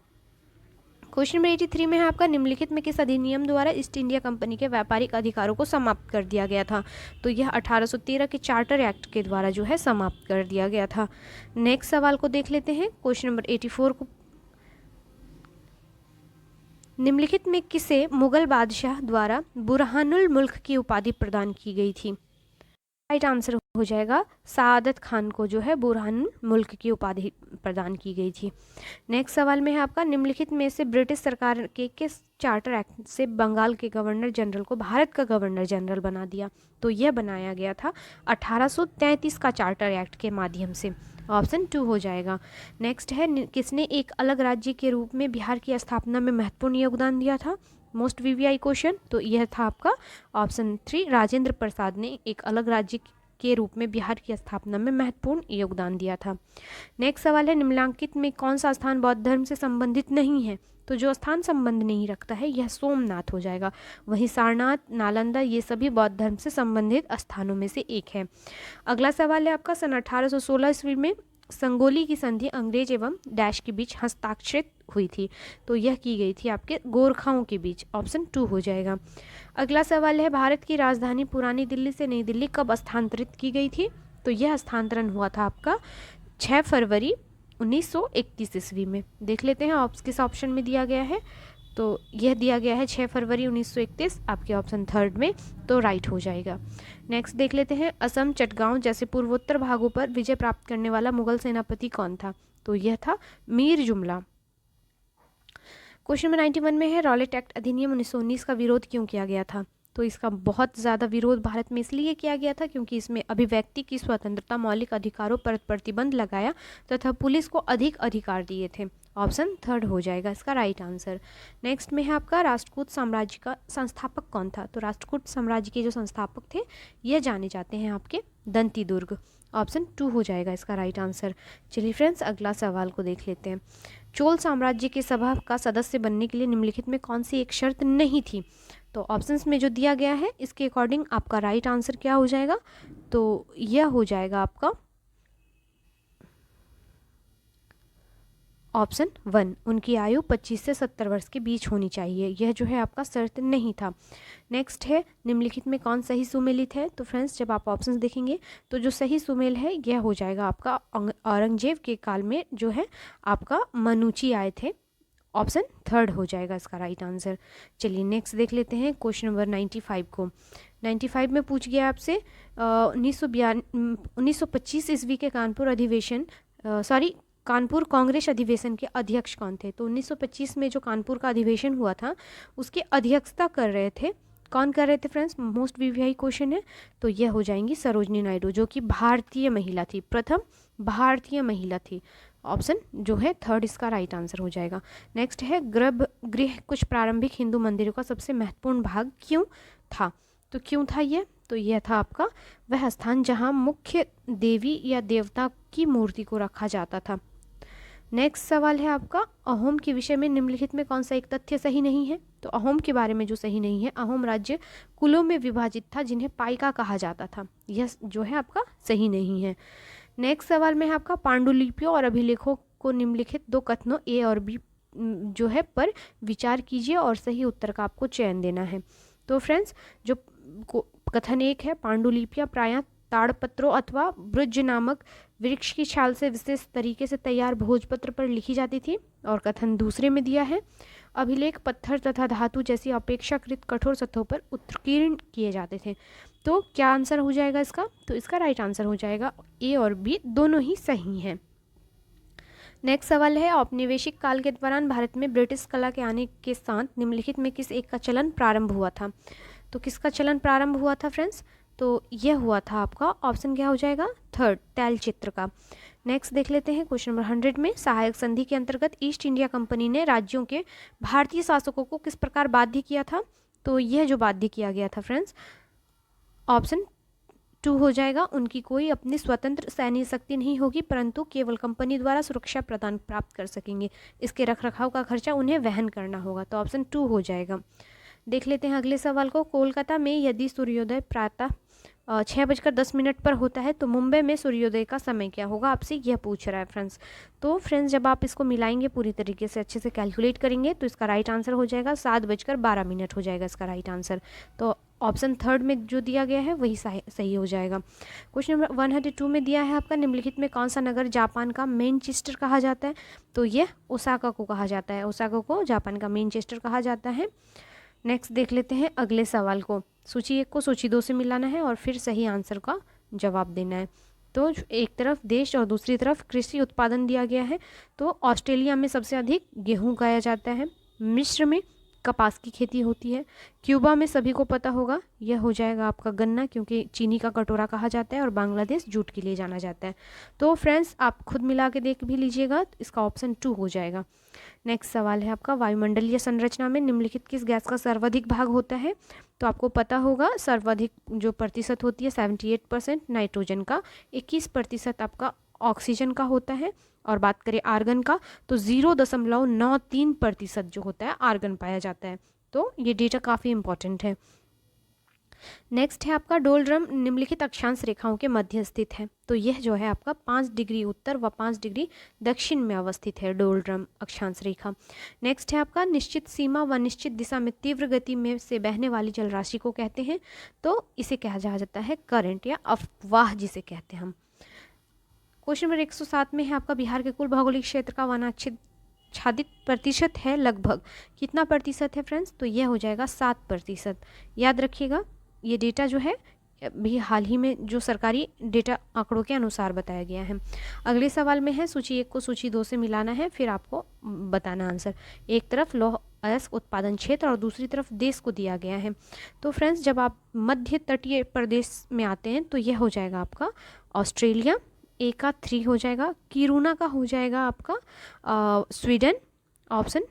क्वेश्चन नंबर 83 में है आपका निम्नलिखित में किस अधिनियम द्वारा ईस्ट इंडिया कंपनी के व्यापारिक अधिकारों को समाप्त कर दिया गया था? तो यह 1813 के चार्टर एक्ट के द्वारा जो है समाप्त कर दिया गया था। नेक्स्ट सवाल को देख लेते हैं। क्वेश्चन नंबर 84 को। निम्नलिखित में किसे मुगल बादशाह द्वारा बुरहानुल मुल्क की उपाधि प्रदान की गई थी? राइट आंसर हो जाएगा सादत खान को जो है बुरहानुल मुल्क की उपाधि प्रदान की गई थी। नेक्स्ट सवाल में है आपका निम्नलिखित में से ब्रिटिश सरकार के किस चार्टर एक्ट से बंगाल के गवर्नर जनरल को भारत का गवर्नर जनरल बना दिया? तो यह बनाया गया था 1833 का चार्टर एक्ट के माध्यम से। ऑप्शन 2 हो जाएगा। नेक्स्ट है किसने एक अलग राज्य के रूप में बिहार की स्थापना में महत्वपूर्ण योगदान दिया था? Most VVI question. तो यह था आपका ऑप्शन 3 राजेंद्र प्रसाद ने एक अलग राज्य के रूप में बिहार की स्थापना में महत्वपूर्ण योगदान दिया था। नेक्स्ट सवाल है निम्नलिखित में कौन सा स्थान बौद्ध धर्म से संबंधित नहीं है? तो जो स्थान संबंध नहीं रखता है यह सोमनाथ हो जाएगा। वहीं सारनाथ, नालंदा ये सभी बौद्ध धर्म से संबंधित स्थानों में से एक है। अगला सवाल है आपका सन 1816 ईस्वी में संगोली की संधि अंग्रेज एवं डैश के बीच हस्ताक्षरित हुई थी। तो यह की गई थी आपके गोरखाओं के बीच। ऑप्शन 2 हो जाएगा। अगला सवाल है भारत की राजधानी पुरानी दिल्ली से नई दिल्ली कब स्थानांतरित की गई थी? तो यह स्थानांतरण हुआ था आपका 6 फरवरी 1931 ईस्वी में। देख लेते हैं किस ऑप्शन में दिया गया है। तो यह दिया गया है 6 फरवरी 1931 आपके ऑप्शन 3 में, तो राइट हो जाएगा। नेक्स्ट देख लेते हैं असम, चटगांव जैसे पूर्वोत्तर भागों पर विजय प्राप्त करने वाला मुगल सेनापति कौन था? तो यह था मीर जुमला। क्वेश्चन नंबर 91 में है रॉलेट एक्ट अधिनियम 1919 का विरोध क्यों किया गया था? तो इसका बहुत ज़्यादा विरोध भारत में इसलिए किया गया था क्योंकि इसमें अभिव्यक्ति की स्वतंत्रता, मौलिक अधिकारों पर प्रतिबंध लगाया तथा पुलिस को अधिक अधिकार दिए थे। ऑप्शन थर्ड हो जाएगा इसका राइट आंसर। नेक्स्ट में है आपका राष्ट्रकूट साम्राज्य का संस्थापक कौन था? तो राष्ट्रकूट साम्राज्य के जो संस्थापक थे यह जाने जाते हैं आपके दंती दुर्ग। ऑप्शन 2 हो जाएगा इसका राइट आंसर। चलिए फ्रेंड्स अगला सवाल को देख लेते हैं। चोल साम्राज्य की सभा का सदस्य बनने के लिए निम्नलिखित में कौन सी एक शर्त नहीं थी? तो ऑप्शंस में जो दिया गया है इसके अकॉर्डिंग आपका राइट आंसर क्या हो जाएगा? तो यह हो जाएगा आपका ऑप्शन 1, उनकी आयु 25 से 70 वर्ष के बीच होनी चाहिए। यह जो है आपका शर्त नहीं था। नेक्स्ट है निम्नलिखित में कौन सही सुमेलित है? तो फ्रेंड्स जब आप ऑप्शंस देखेंगे तो जो सही सुमेल है यह हो जाएगा आपका औरंगजेब के काल में जो है आपका मनुची आए थे। ऑप्शन थर्ड हो जाएगा इसका राइट आंसर। चलिए नेक्स्ट देख लेते हैं क्वेश्चन नंबर 95 को। 95 में पूछ गया आपसे 1925 ईस्वी के कानपुर अधिवेशन कानपुर कांग्रेस अधिवेशन के अध्यक्ष कौन थे? तो 1925 में जो कानपुर का अधिवेशन हुआ था उसकी अध्यक्षता कर रहे थे, कौन कर रहे थे फ्रेंड्स? मोस्ट वीवीआई क्वेश्चन है। तो यह हो जाएंगी सरोजनी नायडू, जो कि भारतीय महिला थी, प्रथम भारतीय महिला थी। ऑप्शन जो है थर्ड इसका राइट आंसर हो जाएगा। नेक्स्ट है गर्भगृह कुछ प्रारंभिक हिंदू मंदिरों का सबसे महत्वपूर्ण भाग क्यों था? तो क्यों था यह? तो यह था आपका वह स्थान जहां मुख्य देवी या देवता की मूर्ति को रखा जाता था। नेक्स्ट सवाल है आपका अहोम के विषय में निम्नलिखित में कौन सा एक तथ्य सही नहीं है? तो अहोम के बारे में जो सही नहीं है, अहोम राज्य कुलों में विभाजित था जिन्हें पाइका कहा जाता था। यह जो है आपका सही नहीं है। नेक्स्ट सवाल में है आपका पांडुलिपियों और अभिलेखों को निम्नलिखित दो कथनों ए और बी जो है पर विचार कीजिए और सही उत्तर का आपको चयन देना है। तो फ्रेंड्स जो कथन एक है, पांडुलिपियां प्रायः ताड़पत्रों अथवा ब्रुज नामक वृक्ष की छाल से विशेष तरीके से तैयार भोजपत्र पर लिखी जाती थी। और कथन दूसरे में दिया है अभिलेख पत्थर तथा धातु जैसी अपेक्षाकृत कठोर सतहों पर उत्कीर्ण किए जाते थे। तो क्या आंसर हो जाएगा इसका? तो इसका राइट आंसर हो जाएगा ए और बी दोनों ही सही हैं। नेक्स्ट सवाल है औपनिवेशिक काल के दौरान भारत में ब्रिटिश कला के आने के साथ निम्नलिखित में किस एक का चलन प्रारंभ हुआ था? तो किसका चलन प्रारंभ हुआ था फ्रेंड्स? तो यह हुआ था आपका ऑप्शन क्या हो जाएगा? थर्ड, तैल चित्र का। नेक्स्ट देख लेते हैं क्वेश्चन नंबर 100 में सहायक संधि के अंतर्गत ईस्ट इंडिया कंपनी ने राज्यों के भारतीय शासकों को किस प्रकार बाध्य किया था? तो यह जो बाध्य किया गया था फ्रेंड्स ऑप्शन 2 हो जाएगा, उनकी कोई अपनी स्वतंत्र सैन्य शक्ति नहीं होगी परंतु केवल कंपनी द्वारा सुरक्षा प्रदान प्राप्त कर सकेंगे, इसके रखरखाव का खर्चा उन्हें वहन करना होगा। तो ऑप्शन 2 हो जाएगा। देख लेते हैं अगले सवाल को। कोलकाता में यदि सूर्योदय प्रातः 6:10 पर होता है तो मुंबई में सूर्योदय का समय क्या होगा? आपसे यह पूछ रहा है फ्रेंड्स। तो फ्रेंड्स जब आप इसको मिलाएंगे पूरी तरीके से अच्छे से कैलकुलेट करेंगे तो इसका राइट आंसर हो जाएगा 7:12 हो जाएगा इसका राइट आंसर। तो ऑप्शन थर्ड में जो दिया गया है वही सही हो जाएगा। क्वेश्चन नंबर 102 में दिया है आपका निम्नलिखित में कौन सा नगर जापान का मैनचेस्टर कहा जाता है? तो यह ओसाका को कहा जाता है। ओसाका को जापान का मैनचेस्टर कहा जाता है। नेक्स्ट देख लेते हैं अगले सवाल को। सूची 1 को सूची 2 से मिलाना है और फिर सही आंसर का जवाब देना है। तो एक तरफ देश और दूसरी तरफ कृषि उत्पादन दिया गया है। तो ऑस्ट्रेलिया में सबसे अधिक गेहूं उगाया जाता है, मिस्र में कपास की खेती होती है, क्यूबा में सभी को पता होगा यह हो जाएगा आपका गन्ना क्योंकि चीनी का कटोरा कहा जाता है, और बांग्लादेश जूट के लिए जाना जाता है। तो फ्रेंड्स आप खुद मिला के देख भी लीजिएगा, इसका ऑप्शन 2 हो जाएगा। नेक्स्ट सवाल है आपका वायुमंडलीय संरचना में निम्नलिखित किस गैस का सर्वाधिक भाग होता है? तो आपको पता होगा सर्वाधिक जो प्रतिशत होती है 78% नाइट्रोजन का, 21% आपका ऑक्सीजन का होता है, और बात करें आर्गन का तो 0.93% जो होता है आर्गन पाया जाता है। तो ये डेटा काफ़ी इंपॉर्टेंट है। नेक्स्ट है आपका डोलड्रम निम्नलिखित अक्षांश रेखाओं के मध्य स्थित है। तो यह जो है आपका 5 डिग्री उत्तर व 5 डिग्री दक्षिण में अवस्थित है डोलड्रम अक्षांश रेखा। नेक्स्ट है आपका निश्चित सीमा व निश्चित दिशा में तीव्र गति में से बहने वाली जलराशि को कहते हैं। तो इसे कहा जाता है करंट या अफवाह जिसे कहते हैं हम। क्वेश्चन नंबर 107 में है आपका बिहार के कुल भौगोलिक क्षेत्र का वनाच्छादित प्रतिशत है लगभग कितना प्रतिशत है फ्रेंड्स? तो यह हो जाएगा 7%। याद रखिएगा ये डेटा जो है भी हाल ही में जो सरकारी डेटा आंकड़ों के अनुसार बताया गया है। अगले सवाल में है सूची 1 को सूची 2 से मिलाना है, फिर आपको बताना आंसर। एक तरफ लौह अयस्क उत्पादन क्षेत्र और दूसरी तरफ देश को दिया गया है। तो फ्रेंड्स जब आप मध्य तटीय प्रदेश में आते हैं तो यह हो जाएगा आपका ऑस्ट्रेलिया, ए का 3 हो जाएगा, किरूना का हो जाएगा आपका स्वीडन, ऑप्शन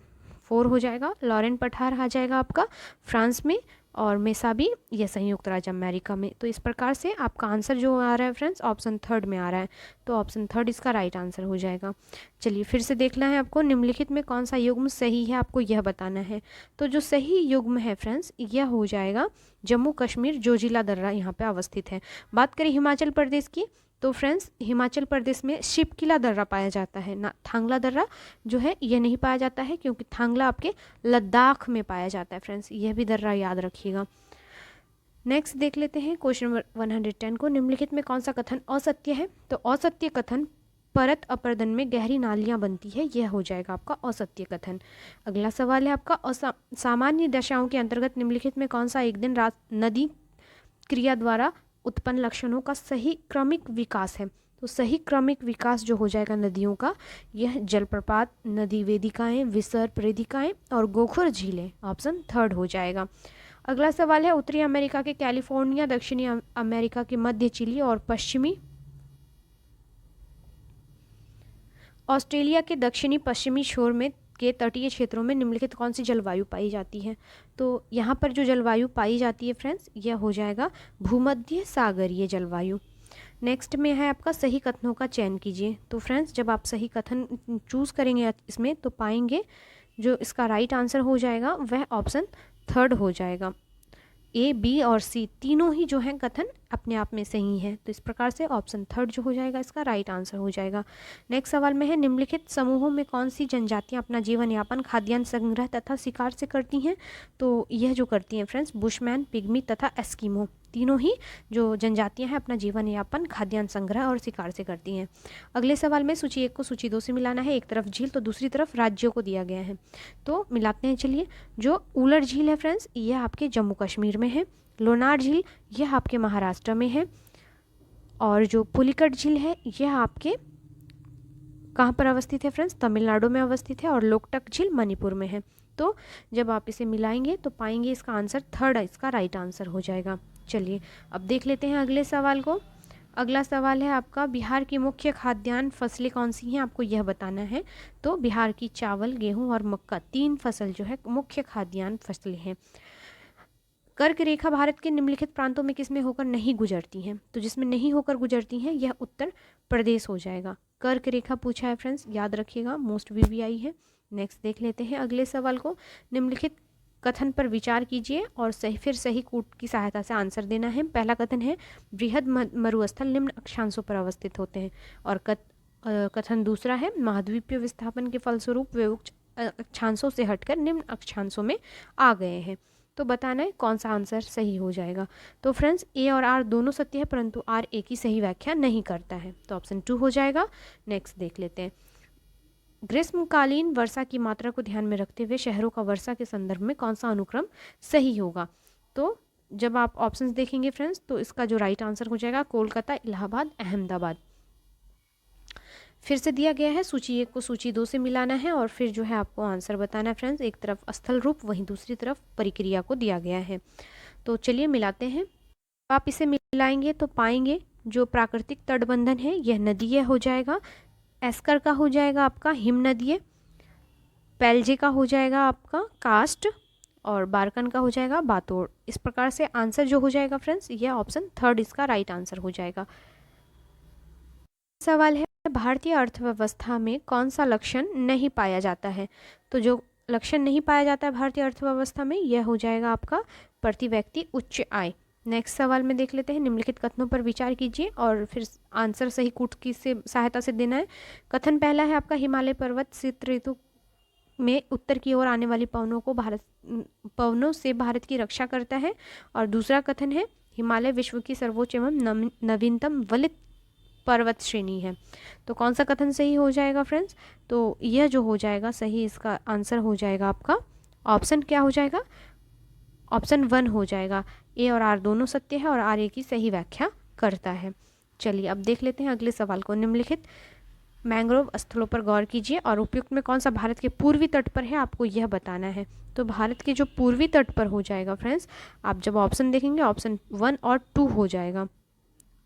4 हो जाएगा, लॉरेन पठार आ जाएगा आपका फ्रांस में, और मेसाबी ये संयुक्त राज्य अमेरिका में। तो इस प्रकार से आपका आंसर जो आ रहा है फ्रेंड्स ऑप्शन 3 में आ रहा है, तो ऑप्शन 3 इसका राइट आंसर हो जाएगा। चलिए फिर से देखना है आपको, निम्नलिखित में कौन सा युग्म सही है, आपको यह बताना है। तो जो सही युग्म है फ्रेंड्स यह हो जाएगा जम्मू कश्मीर, जोजिला दर्रा यहाँ पे अवस्थित है। बात करें हिमाचल प्रदेश की, तो फ्रेंड्स हिमाचल प्रदेश में शिपकिला दर्रा पाया जाता है ना, थांगला दर्रा जो है यह नहीं पाया जाता है, क्योंकि थांगला आपके लद्दाख में पाया जाता है फ्रेंड्स, यह भी दर्रा याद रखिएगा। नेक्स्ट देख लेते हैं क्वेश्चन नंबर 110 को, निम्नलिखित में कौन सा कथन असत्य है। तो असत्य कथन परत अपरदन में गहरी नालियां बनती है, यह हो जाएगा आपका असत्य कथन। अगला सवाल है आपका, सामान्य दशाओं के अंतर्गत निम्नलिखित में कौन सा एक दिन नदी क्रिया द्वारा उत्पन्न लक्षणों का सही क्रमिक विकास है। तो सही क्रमिक विकास जो हो जाएगा नदियों का, यह जलप्रपात, नदी वेदिकाएं, विसर्प वेदिकाएं और गोखुर झीलें, ऑप्शन 3 हो जाएगा। अगला सवाल है, उत्तरी अमेरिका के कैलिफोर्निया, दक्षिणी अमेरिका के मध्य चिली और पश्चिमी ऑस्ट्रेलिया के दक्षिणी पश्चिमी छोर में के तटीय क्षेत्रों में निम्नलिखित कौन सी जलवायु पाई जाती है। तो यहाँ पर जो जलवायु पाई जाती है फ्रेंड्स यह हो जाएगा भूमध्य सागरीय जलवायु। नेक्स्ट में है आपका सही कथनों का चयन कीजिए। तो फ्रेंड्स जब आप सही कथन चूज़ करेंगे इसमें तो पाएंगे जो इसका राइट आंसर हो जाएगा वह ऑप्शन 3 हो जाएगा। ए, बी और सी तीनों ही जो हैं कथन अपने आप में सही हैं, तो इस प्रकार से ऑप्शन 3 जो हो जाएगा इसका राइट आंसर हो जाएगा। नेक्स्ट सवाल में है, निम्नलिखित समूहों में कौन सी जनजातियां अपना जीवन यापन खाद्यान्न संग्रह तथा शिकार से करती हैं। तो यह जो करती हैं फ्रेंड्स बुशमैन, पिग्मी तथा एस्किमो, तीनों ही जो जनजातियां हैं अपना जीवन यापन खाद्यान्न संग्रह और शिकार से करती हैं। अगले सवाल में सूची 1 को सूची 2 से मिलाना है, एक तरफ झील तो दूसरी तरफ राज्यों को दिया गया है, तो मिलाते हैं। चलिए, जो ऊलर झील है फ्रेंड्स यह आपके जम्मू कश्मीर में है, लोनार झील यह आपके महाराष्ट्र में है, और जो पुलिकट झील है यह आपके कहाँ पर अवस्थित है फ्रेंड्स, तमिलनाडु में अवस्थित है, और लोकटक झील मणिपुर में है। तो जब आप इसे मिलाएंगे तो पाएंगे इसका आंसर 3 इसका राइट आंसर हो जाएगा। चलिए अब देख लेते हैं अगले सवाल को। अगला सवाल है आपका, बिहार की मुख्य खाद्यान्न फसलें कौन सी हैं, आपको यह बताना है। तो बिहार की चावल, गेहूं और मक्का 3 फसल जो है मुख्य खाद्यान्न फसलें हैं। कर्क रेखा भारत के निम्नलिखित प्रांतों में किसमें होकर नहीं गुजरती हैं। तो जिसमें नहीं होकर गुजरती हैं यह उत्तर प्रदेश हो जाएगा। कर्क रेखा पूछा है फ्रेंड्स, याद रखिएगा, मोस्ट वीवीआई है। नेक्स्ट देख लेते हैं अगले सवाल को, निम्नलिखित कथन पर विचार कीजिए और सही कूट की सहायता से आंसर देना है। पहला कथन है, बृहद मरुस्थल निम्न अक्षांशों पर अवस्थित होते हैं, और कथन दूसरा है, महाद्वीपीय विस्थापन के फलस्वरूप वे उच्च अक्षांशों से हटकर निम्न अक्षांशों में आ गए हैं। तो बताना है कौन सा आंसर सही हो जाएगा। तो फ्रेंड्स ए और आर दोनों सत्य है, परंतु आर ए की सही व्याख्या नहीं करता है, तो ऑप्शन 2 हो जाएगा। नेक्स्ट देख लेते हैं, ग्रीष्मकालीन वर्षा की मात्रा को ध्यान में रखते हुए शहरों का वर्षा के संदर्भ में कौन सा अनुक्रम सही होगा। तो जब आप ऑप्शंस देखेंगे फ्रेंड्स तो इसका जो राइट आंसर हो जाएगा कोलकाता, इलाहाबाद, अहमदाबाद। फिर से दिया गया है, सूची 1 को सूची 2 से मिलाना है और फिर जो है आपको आंसर बताना है फ्रेंड्स। एक तरफ स्थल रूप वहीं दूसरी तरफ परिक्रिया को दिया गया है। तो चलिए मिलाते हैं। आप इसे मिलाएंगे तो पाएंगे जो प्राकृतिक तटबंधन है यह नदीय हो जाएगा, एस्कर का हो जाएगा आपका हिम नदीय, पैलजे का हो जाएगा आपका कास्ट, और बारकन का हो जाएगा बातोड़। इस प्रकार से आंसर जो हो जाएगा फ्रेंड्स यह ऑप्शन 3 इसका राइट आंसर हो जाएगा। सवाल है, भारतीय अर्थव्यवस्था में कौन सा लक्षण नहीं पाया जाता है। तो जो लक्षण नहीं पाया जाता है भारतीय अर्थव्यवस्था में यह हो जाएगा आपका प्रति व्यक्ति उच्च आय। नेक्स्ट सवाल में देख लेते हैं, निम्नलिखित कथनों पर विचार कीजिए और फिर आंसर सही कूट की सहायता से देना है। कथन पहला है आपका, हिमालय पर्वत शीत ऋतु में उत्तर की ओर आने वाली पवनों से भारत की रक्षा करता है, और दूसरा कथन है, हिमालय विश्व की सर्वोच्च एवं नवीनतम वलित पर्वत श्रेणी है। तो कौन सा कथन सही हो जाएगा फ्रेंड्स। तो यह जो हो जाएगा सही इसका आंसर हो जाएगा आपका ऑप्शन क्या हो जाएगा, ऑप्शन 1 हो जाएगा। ए और आर दोनों सत्य है और आर ए की सही व्याख्या करता है। चलिए अब देख लेते हैं अगले सवाल को। निम्नलिखित मैंग्रोव स्थलों पर गौर कीजिए और उपयुक्त में कौन सा भारत के पूर्वी तट पर है, आपको यह बताना है। तो भारत के जो पूर्वी तट पर हो जाएगा फ्रेंड्स, आप जब ऑप्शन देखेंगे ऑप्शन 1 और 2 हो जाएगा।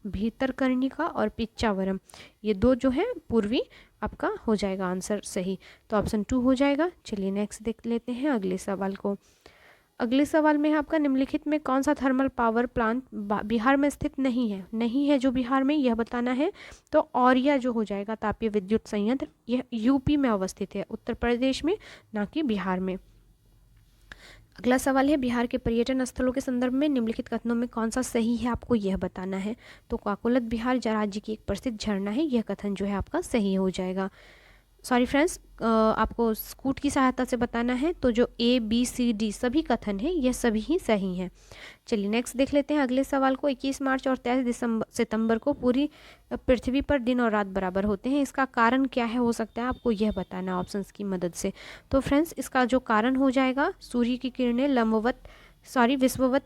भीतरकर्णिका और पिच्चावरम, ये दो जो है पूर्वी आपका हो जाएगा आंसर सही, तो ऑप्शन 2 हो जाएगा। चलिए नेक्स्ट देख लेते हैं अगले सवाल को। अगले सवाल में है आपका, निम्नलिखित में कौन सा थर्मल पावर प्लांट बिहार में स्थित नहीं है जो बिहार में, यह बताना है। तो औरिया जो हो जाएगा तापीय विद्युत संयंत्र, यह यूपी में अवस्थित है, उत्तर प्रदेश में, ना कि बिहार में। अगला सवाल है, बिहार के पर्यटन स्थलों के संदर्भ में निम्नलिखित कथनों में कौन सा सही है, आपको यह बताना है। तो काकोलत बिहार राज्य की एक प्रसिद्ध झरना है, यह कथन जो है आपका सही हो जाएगा। सॉरी फ्रेंड्स, आपको स्कूट की सहायता से बताना है। तो जो ए बी सी डी सभी कथन हैं यह सभी ही सही हैं। चलिए नेक्स्ट देख लेते हैं अगले सवाल को। 21 मार्च और 23 सितंबर को पूरी पृथ्वी पर दिन और रात बराबर होते हैं, इसका कारण क्या है, हो सकता है आपको यह बताना ऑप्शंस की मदद से। तो फ्रेंड्स इसका जो कारण हो जाएगा, सूर्य की किरणें विश्ववत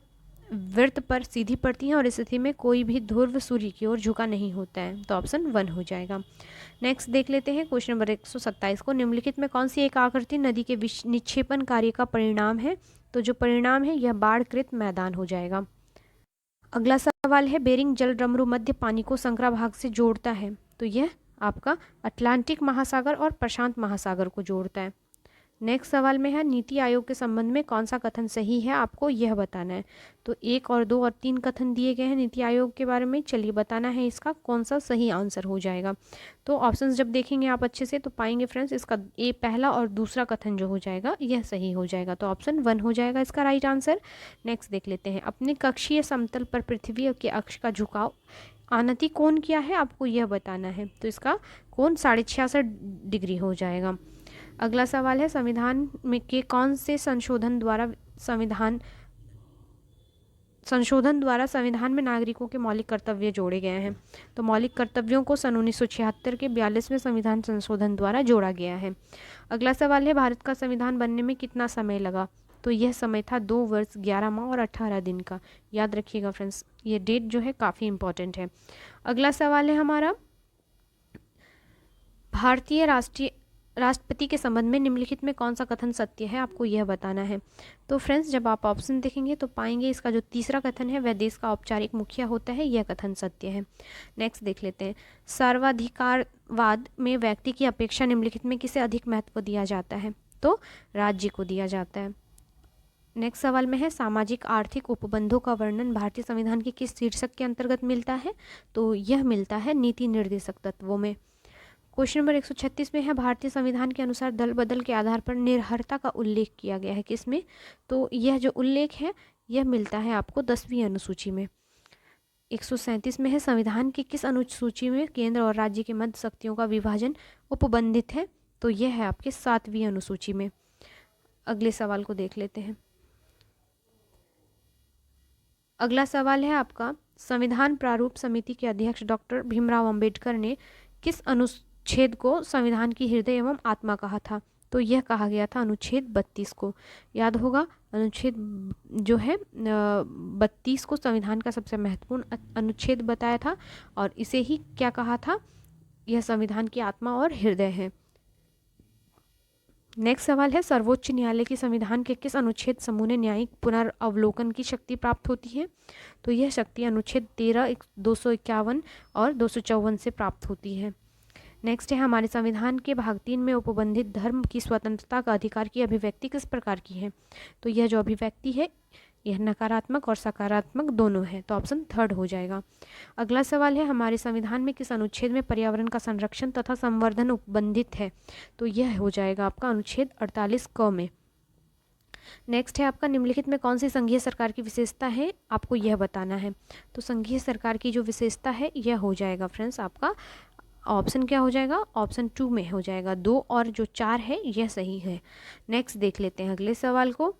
वृत्त पर सीधी पड़ती हैं और इस स्थिति में कोई भी ध्रुव सूर्य की ओर झुका नहीं होता है, तो ऑप्शन 1 हो जाएगा। नेक्स्ट देख लेते हैं क्वेश्चन नंबर 127 को। निम्नलिखित में कौन सी एक आकृति नदी के निक्षेपण कार्य का परिणाम है। तो जो परिणाम है यह बाढ़कृत मैदान हो जाएगा। अगला सवाल है, बेरिंग जल डमरू मध्य पानी को संकरा भाग से जोड़ता है। तो यह आपका अटलांटिक महासागर और प्रशांत महासागर को जोड़ता है। नेक्स्ट सवाल में है, नीति आयोग के संबंध में कौन सा कथन सही है, आपको यह बताना है। तो 1 और 2 और 3 कथन दिए गए हैं नीति आयोग के बारे में। चलिए बताना है इसका कौन सा सही आंसर हो जाएगा। तो ऑप्शंस जब देखेंगे आप अच्छे से तो पाएंगे फ्रेंड्स, इसका ए पहला और दूसरा कथन जो हो जाएगा यह सही हो जाएगा, तो ऑप्शन 1 हो जाएगा इसका राइट आंसर। नेक्स्ट देख लेते हैं, अपने कक्षीय समतल पर पृथ्वी के अक्ष का झुकाव आनति कोण क्या है, आपको यह बताना है। तो इसका कोण 66.5 डिग्री हो जाएगा। अगला सवाल है, संविधान में के कौन से संशोधन द्वारा संविधान में नागरिकों के मौलिक कर्तव्य जोड़े गए हैं। तो मौलिक कर्तव्यों को सन 1976 के 42वें संविधान संशोधन द्वारा जोड़ा गया है। अगला सवाल है, भारत का संविधान बनने में कितना समय लगा। तो यह समय था 2 वर्ष 11 माह और 18 दिन का। याद रखिएगा फ्रेंड्स, ये डेट जो है काफ़ी इंपॉर्टेंट है। अगला सवाल है हमारा, भारतीय राष्ट्रपति के संबंध में निम्नलिखित में कौन सा कथन सत्य है, आपको यह बताना है। तो फ्रेंड्स जब आप ऑप्शन देखेंगे तो पाएंगे इसका जो तीसरा कथन है, वह देश का औपचारिक मुखिया होता है, यह कथन सत्य है। नेक्स्ट देख लेते हैं, सर्वाधिकारवाद में व्यक्ति की अपेक्षा निम्नलिखित में किसे अधिक महत्व दिया जाता है। तो राज्य को दिया जाता है। नेक्स्ट सवाल में है, सामाजिक आर्थिक उपबंधों का वर्णन भारतीय संविधान के किस शीर्षक के अंतर्गत मिलता है। तो यह मिलता है नीति निर्देशक तत्वों में। क्वेश्चन नंबर 136 में है, भारतीय संविधान के अनुसार दल बदल के आधार पर निर्भरता का उल्लेख किया गया है किसमें। तो यह जो उल्लेख है यह मिलता है आपको 10वीं अनुसूची में। 137 में है, संविधान की किस अनुसूची में केंद्र और राज्य के मध्य शक्तियों का विभाजन उपबंधित है। तो यह है आपके 7वीं अनुसूची में। अगले सवाल को देख लेते हैं। अगला सवाल है आपका, संविधान प्रारूप समिति के अध्यक्ष डॉक्टर भीमराव अंबेडकर ने किस अनुच्छेद को संविधान की हृदय एवं आत्मा कहा था। तो यह कहा गया था अनुच्छेद 32 को। याद होगा अनुच्छेद जो है 32 को संविधान का सबसे महत्वपूर्ण अनुच्छेद बताया था और इसे ही क्या कहा था, यह संविधान की आत्मा और हृदय है। नेक्स्ट सवाल है, सर्वोच्च न्यायालय की संविधान के किस अनुच्छेद समूह ने न्यायिक पुनर्वलोकन की शक्ति प्राप्त होती है। तो यह शक्ति अनुच्छेद 13, 251 और 254 से प्राप्त होती है। नेक्स्ट है, हमारे संविधान के भाग 3 में उपबंधित धर्म की स्वतंत्रता का अधिकार की अभिव्यक्ति किस प्रकार की है। तो यह जो अभिव्यक्ति है यह नकारात्मक और सकारात्मक दोनों है, तो ऑप्शन 3 हो जाएगा। अगला सवाल है, हमारे संविधान में किस अनुच्छेद में पर्यावरण का संरक्षण तथा संवर्धन उपबंधित है। तो यह हो जाएगा आपका अनुच्छेद 48 क में। नेक्स्ट है आपका, निम्नलिखित में कौन सी संघीय सरकार की विशेषता है, आपको यह बताना है। तो संघीय सरकार की जो विशेषता है यह हो जाएगा फ्रेंड्स आपका ऑप्शन क्या हो जाएगा, ऑप्शन 2 में हो जाएगा। 2 और जो 4 है यह सही है। नेक्स्ट देख लेते हैं अगले सवाल को।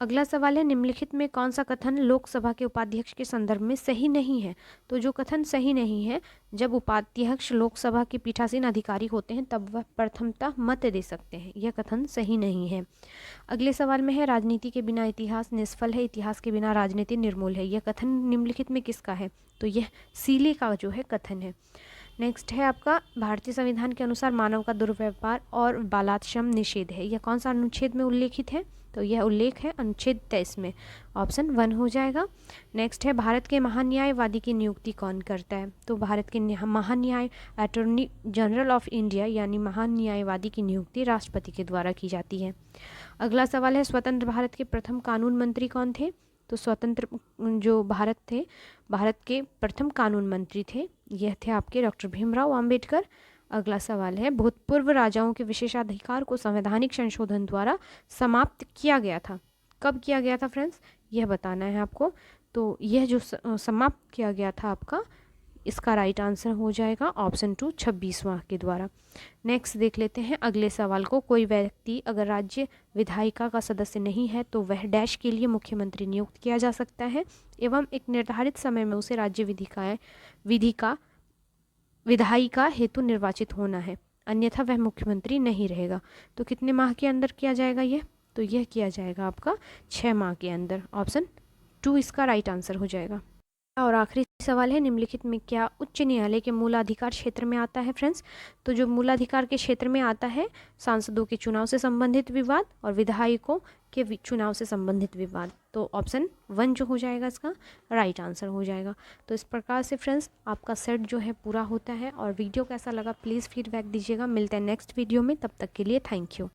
अगला सवाल है, निम्नलिखित में कौन सा कथन लोकसभा के उपाध्यक्ष के संदर्भ में सही नहीं है? तो जो कथन सही नहीं है, जब उपाध्यक्ष लोकसभा के पीठासीन अधिकारी होते हैं तब वह प्रथमतः मत दे सकते हैं, यह कथन सही नहीं है। अगले सवाल में है, राजनीति के बिना इतिहास निष्फल है, इतिहास के बिना राजनीति निर्मूल है, यह कथन निम्नलिखित में किसका है? तो यह सीले का जो है कथन है। नेक्स्ट है आपका, भारतीय संविधान के अनुसार मानव का दुर्व्यवहार और बालाश्रम निषेध है, यह कौन सा अनुच्छेद में उल्लेखित है? तो यह उल्लेख है अनुच्छेद 23 में, ऑप्शन 1 हो जाएगा। नेक्स्ट है, भारत के महान्यायवादी की नियुक्ति कौन करता है? तो भारत के महान्याय अटॉर्नी जनरल ऑफ इंडिया यानी महान्यायवादी की नियुक्ति राष्ट्रपति के द्वारा की जाती है। अगला सवाल है, स्वतंत्र भारत के प्रथम कानून मंत्री कौन थे? तो स्वतंत्र जो भारत थे, भारत के प्रथम कानून मंत्री थे, यह थे आपके डॉक्टर भीमराव अंबेडकर। अगला सवाल है, भूतपूर्व राजाओं के विशेषाधिकार को संवैधानिक संशोधन द्वारा समाप्त किया गया था, कब किया गया था फ्रेंड्स? यह बताना है आपको। तो यह जो समाप्त किया गया था आपका, इसका राइट आंसर हो जाएगा ऑप्शन 2 26वां के द्वारा। नेक्स्ट देख लेते हैं अगले सवाल को, कोई व्यक्ति अगर राज्य विधायिका का सदस्य नहीं है तो वह डैश के लिए मुख्यमंत्री नियुक्त किया जा सकता है एवं एक निर्धारित समय में उसे राज्य विधायिका हेतु निर्वाचित होना है, अन्यथा वह मुख्यमंत्री नहीं रहेगा। तो कितने माह के अंदर किया जाएगा यह? तो यह किया जाएगा आपका 6 माह के अंदर, ऑप्शन 2 इसका राइट आंसर हो जाएगा। और आखिरी सवाल है, निम्नलिखित में क्या उच्च न्यायालय के मूलाधिकार क्षेत्र में आता है फ्रेंड्स? तो जो मूलाधिकार के क्षेत्र में आता है, सांसदों के चुनाव से संबंधित विवाद और विधायकों के चुनाव से संबंधित विवाद। तो ऑप्शन 1 जो हो जाएगा इसका राइट आंसर हो जाएगा। तो इस प्रकार से फ्रेंड्स आपका सेट जो है पूरा होता है। और वीडियो कैसा लगा प्लीज़ फीडबैक दीजिएगा। मिलते हैं नेक्स्ट वीडियो में, तब तक के लिए थैंक यू।